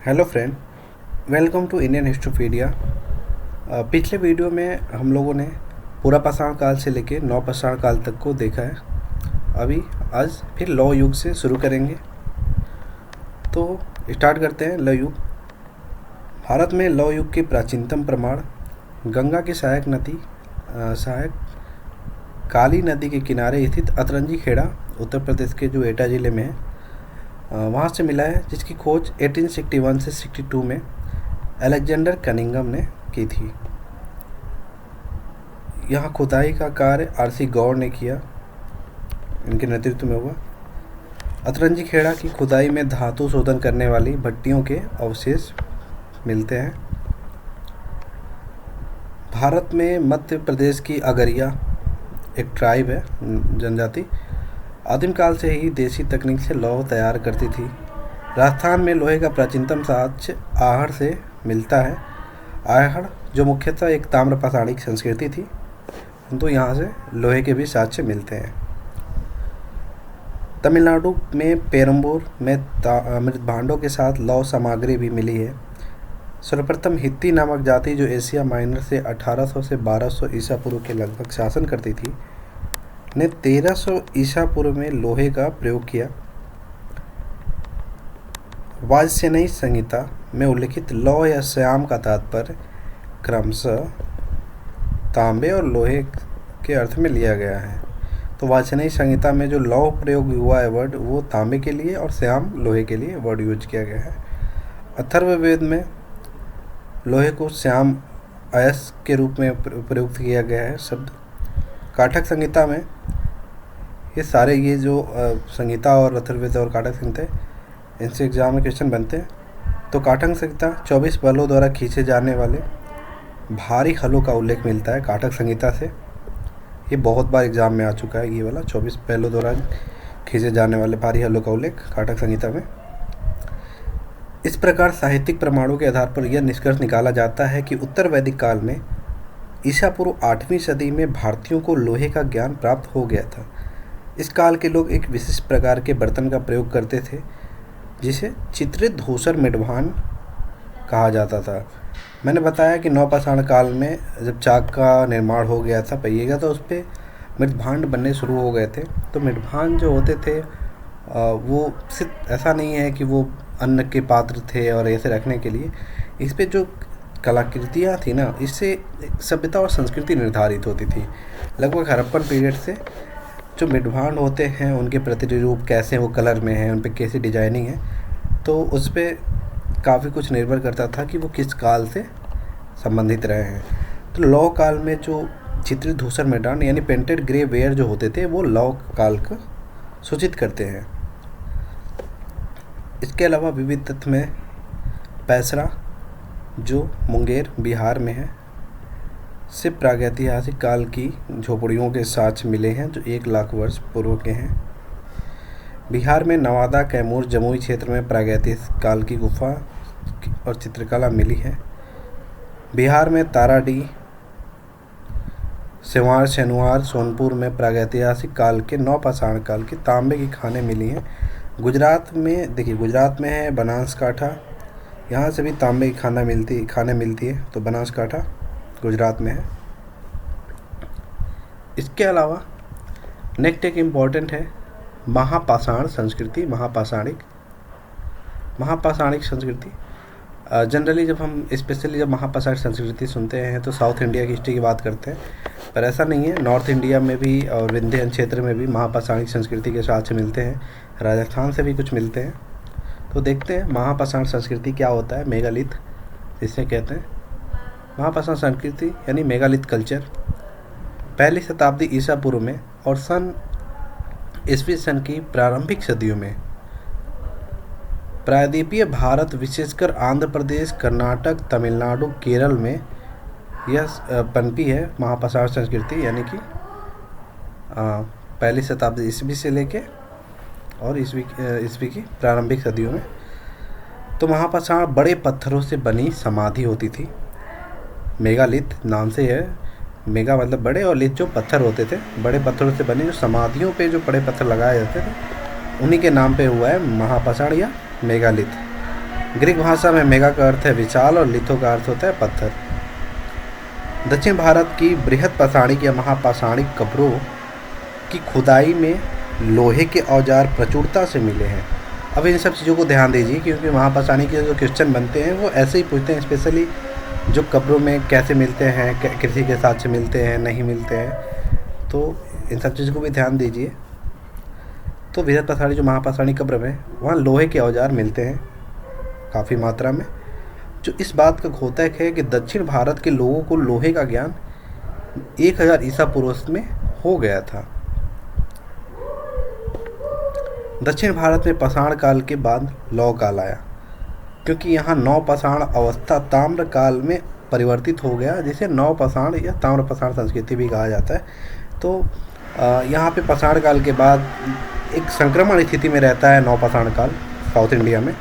Hello friend, welcome to Indian Histopedia. पिछले video में हम लोगों ने पूरा पाषाण काल से लेके नव पाषाण काल तक को देखा है। अभी आज फिर लौह युग से शुरू करेंगे। तो स्टार्ट करते हैं लौह युग। भारत में लौह युग के प्राचीनतम प्रमाण गंगा की सहायक काली नदी के किनारे स्थित अतरंजी खेड़ा उत्तर प्रदेश के जो एटा ज़िले में है वहाँ से मिला है, जिसकी खोज 1861 से 62 में अलेक्जेंडर कनिंघम ने की थी। यहाँ खुदाई का कार्य आरसी गौड़ ने किया, इनके नेतृत्व में हुआ। अतरंजी खेड़ा की खुदाई में धातु शोधन करने वाली भट्टियों के अवशेष मिलते हैं। भारत में मध्य प्रदेश की अगरिया एक ट्राइब है, जनजाति, आदिम काल से ही देसी तकनीक से लौह तैयार करती थी। राजस्थान में लोहे का प्राचीनतम साक्ष्य आहड़ से मिलता है। आहड़ जो मुख्यतः एक ताम्र पाषाणिक संस्कृति थी, तो यहाँ से लोहे के भी साक्ष्य मिलते हैं। तमिलनाडु में पेरम्बूर में अमृत भांडों के साथ लौह सामग्री भी मिली है। सर्वप्रथम हित्ती नामक जाति जो एशिया माइनर से 1800 से 1200 ईसा पूर्व के लगभग शासन करती थी, ने 1300 ईसा पूर्व में लोहे का प्रयोग किया। वाजसेनई संहिता में उल्लिखित लौह या श्याम का तात्पर्य क्रमशः तांबे और लोहे के अर्थ में लिया गया है। तो वाजसेनई संहिता में जो लौह प्रयोग हुआ है वर्ड, वो तांबे के लिए और श्याम लोहे के लिए वर्ड यूज किया गया है। अथर्ववेद में लोहे को श्याम अयस के रूप में प्रयुक्त किया गया है शब्द। काठक संहिता में ये जो संहिता और अथर्ववेद और काठक संहिता, इनसे एग्जाम में क्वेश्चन बनते हैं। तो काठक संहिता 24 बैलों द्वारा खींचे जाने वाले भारी हलों का उल्लेख मिलता है काठक संहिता से। ये बहुत बार एग्जाम में आ चुका है, ये वाला 24 बैलों द्वारा खींचे जाने वाले भारी हलों का उल्लेख काठक संहिता में। इस प्रकार साहित्यिक प्रमाणों के आधार पर यह निष्कर्ष निकाला जाता है कि उत्तर वैदिक काल में ईसा पूर्व 8वीं सदी में भारतीयों को लोहे का ज्ञान प्राप्त हो गया था। इस काल के लोग एक विशिष्ट प्रकार के बर्तन का प्रयोग करते थे, जिसे चित्रित धूसर मृदभांड कहा जाता था। मैंने बताया कि नवपाषाण काल में जब चाक का निर्माण हो गया था पहिए का, तो उस पर मृदभांड बनने शुरू हो गए थे। तो मृदभांड जो होते थे वो सिर्फ ऐसा नहीं है कि वो अन्न के पात्र थे और ऐसे रखने के लिए, इस पर जो कलाकृतियाँ थी ना, इससे सभ्यता और संस्कृति निर्धारित होती थी। लगभग हड़प्पन पीरियड से जो मृदभांड होते हैं उनके प्रतिरूप कैसे वो कलर में हैं, उन पर कैसी डिजाइनिंग है, तो उस पर काफ़ी कुछ निर्भर करता था कि वो किस काल से संबंधित रहे हैं। तो लौह काल में जो चित्रित धूसर मृदभांड यानी पेंटेड ग्रे वेयर जो होते थे, वो लौह काल को सूचित करते हैं। इसके अलावा विविध तत्व में पैसरा जो मुंगेर बिहार में है से प्रागैतिहासिक काल की झोपड़ियों के साक्ष्य मिले हैं जो 1 लाख वर्ष पूर्व के हैं। बिहार में नवादा, कैमूर, जमुई क्षेत्र में प्रागैतिहासिक काल की गुफा और चित्रकला मिली है। बिहार में ताराडीह, सिवार, शनिवार, सोनपुर में प्रागैतिहासिक काल के नवपाषाण काल की तांबे की खानें मिली हैं। गुजरात में है बनासकाठा, यहाँ से भी तांबे की खाने मिलती है, तो बनासकाठा गुजरात में है। इसके अलावा नेक्स्ट एक इम्पॉर्टेंट है महापाषाण संस्कृति। महापाषाणिक संस्कृति जनरली जब महापाषाण संस्कृति सुनते हैं तो साउथ इंडिया की हिस्ट्री की बात करते हैं, पर ऐसा नहीं है। नॉर्थ इंडिया में भी और विंध्य क्षेत्र में भी महापाषाणिक संस्कृति के साक्ष्य मिलते हैं। राजस्थान से भी कुछ मिलते हैं। तो देखते हैं महापाषाण संस्कृति क्या होता है। मेगालिथ जिसे कहते हैं। महापाषाण संस्कृति यानी मेगालिथ कल्चर 1ली शताब्दी ईसा पूर्व में और सन ईस्वी सन की प्रारंभिक सदियों में प्रायद्वीपीय भारत, विशेषकर आंध्र प्रदेश, कर्नाटक, तमिलनाडु, केरल में यह पनपी है महापाषाण संस्कृति, यानी कि 1ली शताब्दी ईस्वी से लेके और ईस्वी की प्रारंभिक सदियों में। तो महापाषाण बड़े पत्थरों से बनी समाधि होती थी। मेगालिथ नाम से है, मेगा मतलब बड़े और लिथ जो पत्थर होते थे, बड़े पत्थरों से बने जो समाधियों पे जो बड़े पत्थर लगाए जाते थे, उन्हीं के नाम पे हुआ है महापाषाण या मेगालिथ। ग्रीक भाषा में मेगा का अर्थ है विशाल और लिथो का अर्थ होता है पत्थर। दक्षिण भारत की बृहद पाषाणिक या महापाषाणिक कब्रों की खुदाई में लोहे के औजार प्रचुरता से मिले हैं। अब इन सब चीज़ों को ध्यान दीजिए, क्योंकि महापाषाणिक के जो क्वेश्चन बनते हैं वो ऐसे ही पूछते हैं, स्पेशली जो कब्रों में कैसे मिलते हैं, किसी के साथ से मिलते हैं, नहीं मिलते हैं, तो इन सब चीज़ों को भी ध्यान दीजिए। तो बृहद पाषाणी जो महापाषाणी कब्र में वहाँ लोहे के औजार मिलते हैं काफ़ी मात्रा में, जो इस बात का द्योतक है कि दक्षिण भारत के लोगों को लोहे का ज्ञान 1000 ईसा पूर्व में हो गया था। दक्षिण भारत में पाषाण काल के बाद लौह काल आया, क्योंकि यहाँ नवपाषाण अवस्था ताम्र काल में परिवर्तित हो गया, जिसे नवपाषाण या ताम्रपाषाण संस्कृति भी कहा जाता है। तो यहाँ पे पाषाण काल के बाद एक संक्रमण स्थिति में रहता है नवपाषाण काल साउथ इंडिया में,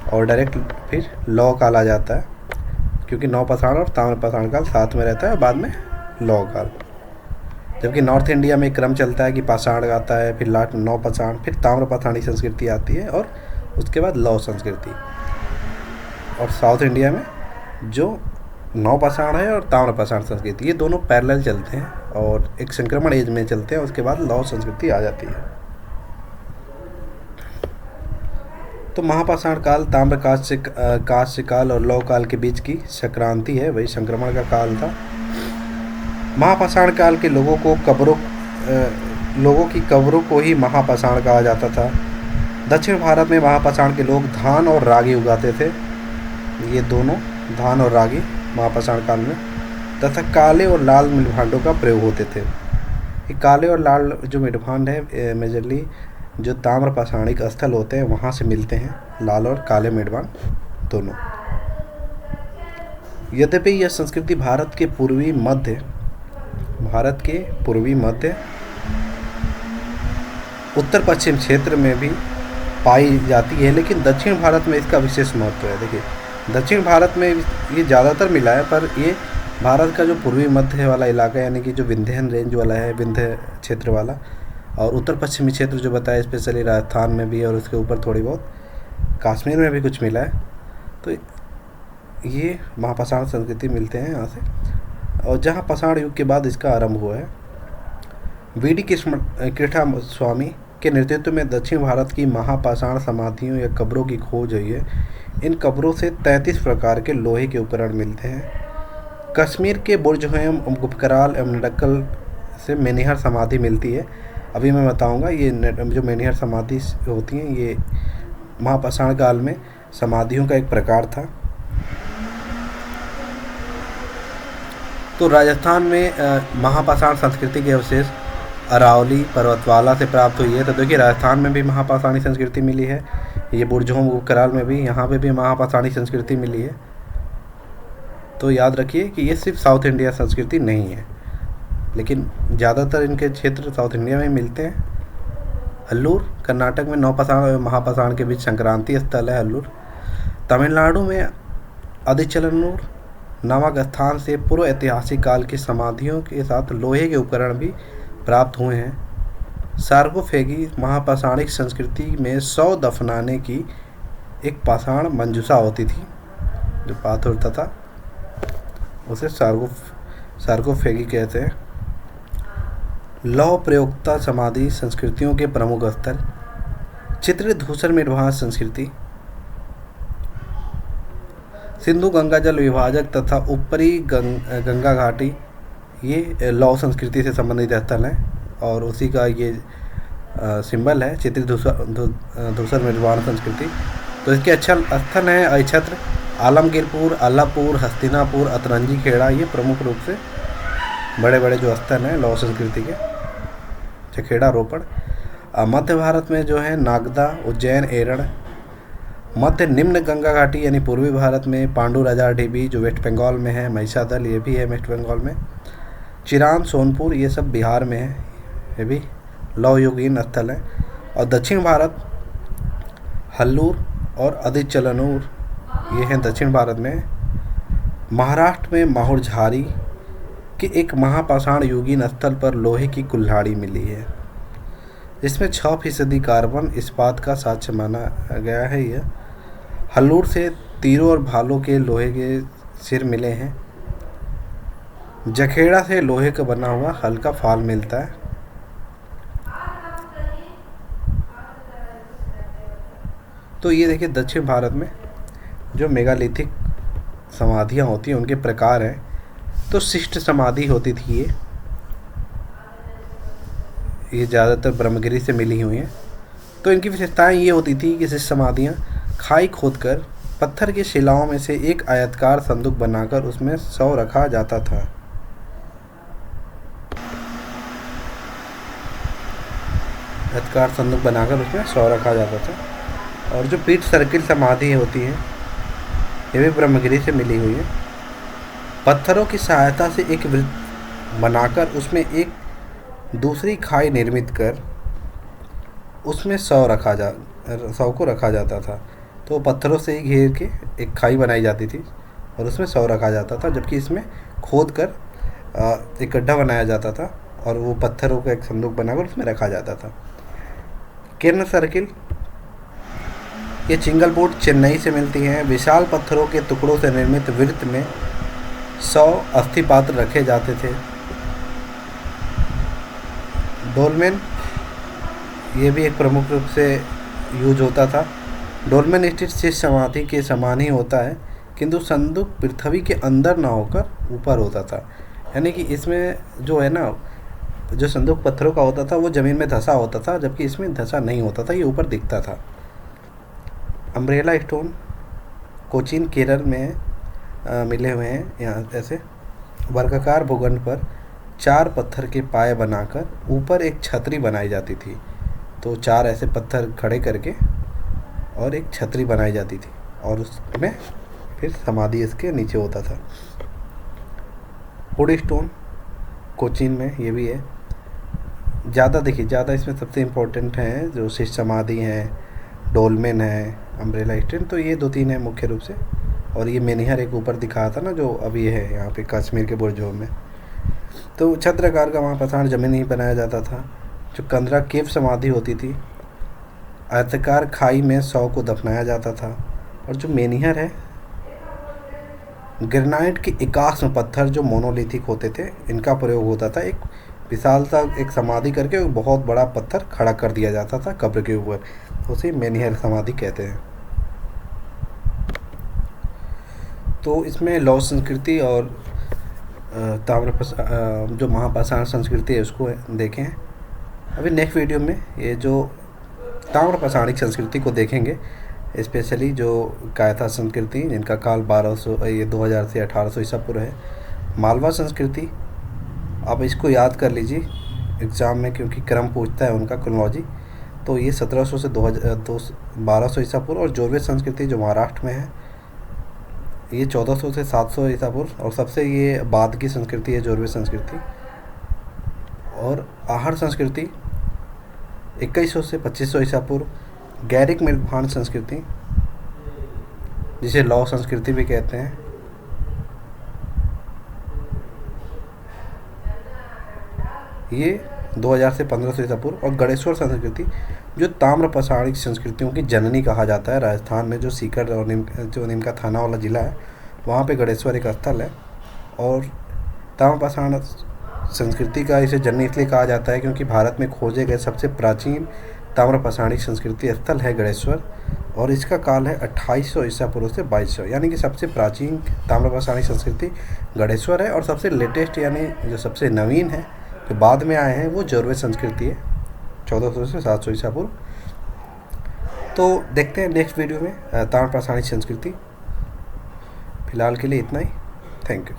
और डायरेक्ट फिर लौह काल आ जाता है, क्योंकि नवपाषाण और ताम्रपाषाण काल साथ में रहता है और बाद में लौह काल। जबकि नॉर्थ इंडिया में एक क्रम चलता है कि पाषाण आता है, फिर लास्ट नवपाषाण, फिर ताम्रपाषाणी संस्कृति आती है और उसके बाद लौह संस्कृति। और साउथ इंडिया में जो नवपाषाण है और ताम्रपाषाण संस्कृति, ये दोनों पैरेलल चलते हैं और एक संक्रमण एज में चलते हैं, उसके बाद लौह संस्कृति आ जाती है। तो महापाषाण काल ताम्र कांस्य काल और लौह काल के बीच की संक्रांति है, वही संक्रमण का काल था। महापाषाण काल के लोगों की कब्रों को ही महापाषाण कहा जाता था। दक्षिण भारत में महापाषाण के लोग धान और रागी उगाते थे, ये दोनों धान और रागी महापाषाण काल में, तथा काले और लाल मृदभांडों का प्रयोग होते थे। ये काले और लाल जो मृदभांड है मेजरली जो ताम्रपाषाणिक स्थल होते हैं वहाँ से मिलते हैं, लाल और काले मृदभांड दोनों। यद्यपि यह संस्कृति भारत के पूर्वी मध्य उत्तर पश्चिम क्षेत्र में भी पाई जाती है, लेकिन दक्षिण भारत में इसका विशेष महत्व है। देखिए, दक्षिण भारत में ये ज़्यादातर मिला है, पर ये भारत का जो पूर्वी मध्य वाला इलाका, यानी कि जो विंध्यन रेंज वाला है, विंध्य क्षेत्र वाला, और उत्तर पश्चिमी क्षेत्र जो बताया, स्पेशली राजस्थान में भी और उसके ऊपर थोड़ी बहुत कश्मीर में भी कुछ मिला है, तो ये महापाषाण संस्कृति मिलते हैं यहाँ से। और जहाँ पाषाण युग के बाद इसका आरंभ हुआ है। वीडी कृष्ण स्वामी के नेतृत्व में दक्षिण भारत की महापाषाण समाधियों या कब्रों की खोज हुई है। इन कब्रों से 33 प्रकार के लोहे के उपकरण मिलते हैं। कश्मीर के बुर्जहोयम, गुपकराल एवं नडक्कल से मेनिहर समाधि मिलती है। अभी मैं बताऊंगा, ये जो मेनिहर समाधि होती हैं ये महापाषाण काल में समाधियों का एक प्रकार था। तो राजस्थान में महापाषाण संस्कृति के अवशेष अरावली पर्वतवाला से प्राप्त हुई है। तो देखिए, राजस्थान में भी महापाषाणी संस्कृति मिली है, ये बुर्जहोम गुपकराल में भी, यहाँ पे भी महापाषाणी संस्कृति मिली है। तो याद रखिए कि ये सिर्फ साउथ इंडिया संस्कृति नहीं है, लेकिन ज़्यादातर इनके क्षेत्र साउथ इंडिया में मिलते हैं। हल्लूर कर्नाटक में नवपाषाण और महापाषाण के बीच संक्रांति स्थल है हल्लूर। तमिलनाडु में आदिचलनूर नामक स्थान से पूर्व ऐतिहासिक काल की समाधियों के साथ लोहे के उपकरण भी प्राप्त हुए हैं। सार्कोफेगी महापाषाणिक संस्कृति में 100 दफनाने की एक पाषाण मंजूषा होती थी, जो पाथर होता था उसे सार्कोफेगी कहते हैं। लौह प्रयोक्ता समाधि संस्कृतियों के प्रमुख स्थल चित्रित धूसर मृदभांड संस्कृति, सिंधु गंगा जल विभाजक तथा ऊपरी गंगा घाटी, ये लौह संस्कृति से संबंधित स्थल हैं और उसी का ये सिंबल है चित्रित धूसर मृदभांड संस्कृति। तो इसके अच्छा स्थल हैं अक्षत्र, आलमगीरपुर, अल्लापुर, हस्तिनापुर, अतरंजी खेड़ा, ये प्रमुख रूप से बड़े बड़े जो स्थल हैं लौह संस्कृति के। चखेड़ा, रोपड़। मध्य भारत में जो है नागदा, उज्जैन, एरड़। मध्य निम्न गंगा घाटी यानी पूर्वी भारत में पांडुराजा ढीबी जो वेस्ट बंगाल में है, महिषादल ये भी है वेस्ट बंगाल में, चिरान, सोनपुर ये सब बिहार में है, ये भी लौह युगीन स्थल है। और दक्षिण भारत हल्लूर और आदिचलनूर ये हैं दक्षिण भारत में। महाराष्ट्र में माहुरझारी के एक महापाषाण युगीन स्थल पर लोहे की कुल्हाड़ी मिली है, जिसमें 6% कार्बन इस्पात का साक्ष्य माना गया है। यह हल्लूर से तीरों और भालों के लोहे के सिर मिले हैं। जखेड़ा से लोहे का बना हुआ हल्का फाल मिलता है। तो ये देखिए दक्षिण भारत में जो मेगालिथिक समाधियाँ होती हैं उनके प्रकार हैं। तो शिष्ट समाधि होती थी ये ज़्यादातर ब्रह्मगिरी से मिली हुई हैं। तो इनकी विशेषताएं ये होती थी कि शिष्ट समाधियाँ खाई खोदकर पत्थर की शिलाओं में से एक आयताकार संदूक बनाकर उसमें शव रखा जाता था। आयताकार संदूक बनाकर उसमें शव रखा जाता था। और जो पीठ सर्किल समाधि होती है ये भी ब्रह्मगिरी से मिली हुई है। पत्थरों की सहायता से एक वृत्त बनाकर उसमें एक दूसरी खाई निर्मित कर उसमें शव को रखा जाता था। तो पत्थरों से ही घेर के एक खाई बनाई जाती थी और उसमें शव रखा जाता था, जबकि इसमें खोद कर एक गड्ढा बनाया जाता था और वो पत्थरों का एक संदूक बनाकर उसमें रखा जाता था। किरण सर्किल ये चिंगलपूट चेन्नई से मिलती हैं। विशाल पत्थरों के टुकड़ों से निर्मित वृत्त में 100 अस्थि पात्र रखे जाते थे। डोलमेन ये भी एक प्रमुख रूप से यूज होता था। डोलमेन स्थित शिष्ट समाधि के समान ही होता है, किंतु संदूक पृथ्वी के अंदर ना होकर ऊपर होता था। यानी कि इसमें जो है ना, जो संदूक पत्थरों का होता था वो ज़मीन में धंसा होता था, जबकि इसमें धंसा नहीं होता था, ये ऊपर दिखता था। अम्ब्रेला स्टोन कोचीन केरल में मिले हुए हैं। यहाँ ऐसे वर्गाकार भूखंड पर 4 पत्थर के पाए बनाकर ऊपर एक छतरी बनाई जाती थी। तो 4 ऐसे पत्थर खड़े करके और एक छतरी बनाई जाती थी और उसमें फिर समाधि इसके नीचे होता था। हुड स्टोन कोचीन में ये भी है। ज़्यादा इसमें सबसे इम्पोर्टेंट हैं जो शिष्ट समाधि हैं, डोलमेन है, अम्ब्रेला स्टोन, तो ये 2-3 हैं मुख्य रूप से। और ये मेनिहर एक ऊपर दिखाया था ना, जो अभी है यहाँ पे कश्मीर के बुर्जों में। तो छत्राकार का वहाँ पसाण जमीन ही बनाया जाता था। जो कंदरा केव समाधि होती थी, आयताकार खाई में शव को दफनाया जाता था। और जो मेनिहर है, ग्रेनाइट के एकाश्म पत्थर जो मोनोलिथिक होते थे, इनका प्रयोग होता था। एक विशाल सा एक समाधि करके बहुत बड़ा पत्थर खड़ा कर दिया जाता था कब्र के ऊपर, उसे मेनिहर समाधि कहते हैं। तो इसमें लौह संस्कृति और जो महापाषाण संस्कृति है उसको देखें। अभी नेक्स्ट वीडियो में ये जो ताम्रपाषाणिक संस्कृति को देखेंगे, स्पेशली जो कायथा संस्कृति जिनका काल 2000 से 1800 ईसा पूर्व है। मालवा संस्कृति, आप इसको याद कर लीजिए एग्ज़ाम में, क्योंकि क्रम पूछता है उनका क्रोनोलॉजी। तो ये 1700 से 1200 ईसा पूर्व। और जोरवे संस्कृति जो महाराष्ट्र में है, ये 1400 से 700 ईसा पूर्व। और सबसे ये बाद की संस्कृति है जोरवे संस्कृति। और आहड़ संस्कृति 2100 से 2500 ईसा पूर्व। गैरिक मिल्कभांड संस्कृति जिसे लौह संस्कृति भी कहते हैं, ये 2000 से 1500 ईसा पूर्व। और गणेश्वर संस्कृति जो ताम्रपाषाणिक संस्कृतियों की जननी कहा जाता है। राजस्थान में जो सीकर और जो नीम का थाना वाला ज़िला है, वहाँ पे गणेश्वर एक स्थल है। और ताम्रपाषाण संस्कृति का इसे जननी इसलिए कहा जाता है क्योंकि भारत में खोजे गए सबसे प्राचीन ताम्रपाषाणिक संस्कृति स्थल है गणेश्वर। और इसका काल है 2800 ईसा पूर्व से 2200, यानी कि सबसे प्राचीन ताम्रपाषाणिक संस्कृति गणेश्वर है। और सबसे लेटेस्ट यानी जो सबसे नवीन है, जो बाद में आए हैं, वो जोरवे संस्कृति है 1400 से 700 ईसा पूर्व। तो देखते हैं नेक्स्ट वीडियो में ताम्रपाषाणिक संस्कृति। फिलहाल के लिए इतना ही। Thank you.